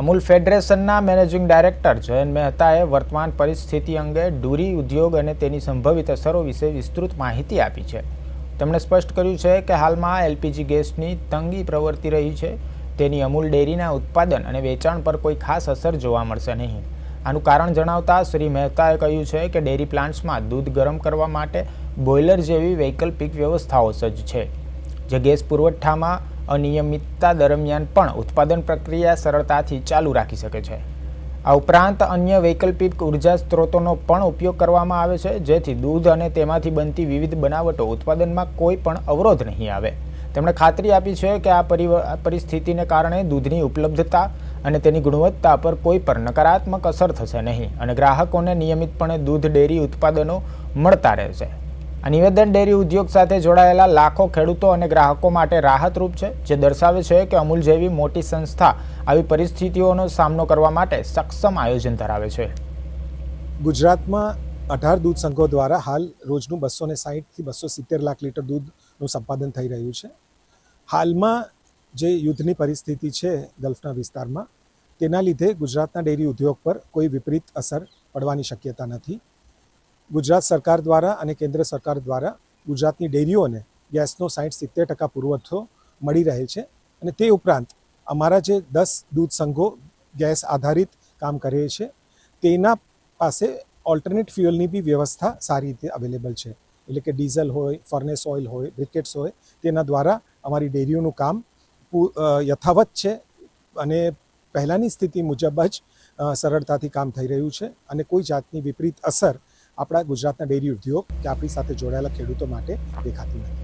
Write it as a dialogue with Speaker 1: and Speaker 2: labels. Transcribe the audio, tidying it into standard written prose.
Speaker 1: Amul ફેડરેશનના managing director Jayant મહેતાએ વર્તમાન પરિસ્થિતિ અંગે ડેરી ઉદ્યોગ અને તેની સંભવિત અસરો વિશે વિસ્તૃત માહિતી આપી છે. તેમણે સ્પષ્ટ કર્યું છે કે હાલમાં એલપીજી ગેસની તંગી પ્રવર્તી રહી છે. તેની અમૂલ ડેરીના ઉત્પાદન અને વેચાણ પર કોઈ ખાસ અસર જોવા મળશે નહીં. આનું કારણ જણાવતા શ્રી મહેતાએ કહ્યું છે કે ડેરી પ્લાન્ટ્સમાં દૂધ ગરમ કરવા માટે બોઇલર જેવી વૈકલ્પિક વ્યવસ્થાઓ સજ્જ છે, જે ગેસ પુરવઠામાં અનિયમિતતા દરમિયાન પણ ઉત્પાદન પ્રક્રિયા સરળતાથી ચાલુ રાખી શકે છે. આ ઉપરાંત અન્ય વૈકલ્પિક ઉર્જા સ્ત્રોતોનો પણ ઉપયોગ કરવામાં આવે છે, જેથી દૂધ અને તેમાંથી બનતી વિવિધ બનાવટો ઉત્પાદનમાં કોઈ પણ અવરોધ નહીં આવે. તેમણે ખાતરી આપી છે કે આ પરિસ્થિતિને કારણે દૂધની ઉપલબ્ધતા અને તેની ગુણવત્તા પર કોઈ પણ નકારાત્મક અસર થશે નહીં અને ગ્રાહકોને નિયમિતપણે દૂધ ડેરી ઉત્પાદનો મળતા રહેશે. આ નિવેદન ડેરી ઉદ્યોગ સાથે જોડાયેલા લાખો ખેડૂતો અને ગ્રાહકો માટે રાહતરૂપ છે, જે દર્શાવે છે કે અમૂલ જેવી મોટી સંસ્થા આવી પરિસ્થિતિઓનો સામનો કરવા માટે સક્ષમ આયોજન ધરાવે છે.
Speaker 2: ગુજરાતમાં 18 દૂધ સંઘો દ્વારા હાલ રોજનું 260થી 270 લાખ લીટર દૂધનું સંપાદન થઈ રહ્યું છે. હાલમાં જે યુદ્ધની પરિસ્થિતિ છે ગલ્ફના વિસ્તારમાં, તેના લીધે ગુજરાતના ડેરી ઉદ્યોગ પર કોઈ વિપરીત અસર પડવાની શક્યતા નથી. ગુજરાત સરકાર દ્વારા અને કેન્દ્ર સરકાર દ્વારા ગુજરાતની ડેરીઓને ગેસનો 60-70% પુરવઠો મળી રહે છે અને તે ઉપરાંત અમારા જે 10 દૂધ સંઘો ગેસ આધારિત કામ કરે છે, તેના પાસે ઓલ્ટરનેટ ફ્યુઅલની બી વ્યવસ્થા સારી રીતે અવેલેબલ છે. એટલે કે ડીઝલ હોય, ફર્નેસ ઓઇલ હોય, બ્રિકેટ્સ હોય, તેના દ્વારા અમારી ડેરીઓનું કામ યથાવત છે અને પહેલાંની સ્થિતિ મુજબ જ સરળતાથી કામ થઈ રહ્યું છે અને કોઈ જાતની વિપરીત અસર આપણા ગુજરાતના ડેરી ઉદ્યોગ કે આપણી સાથે જોડાયેલા ખેડૂતો માટે દેખાતી નથી.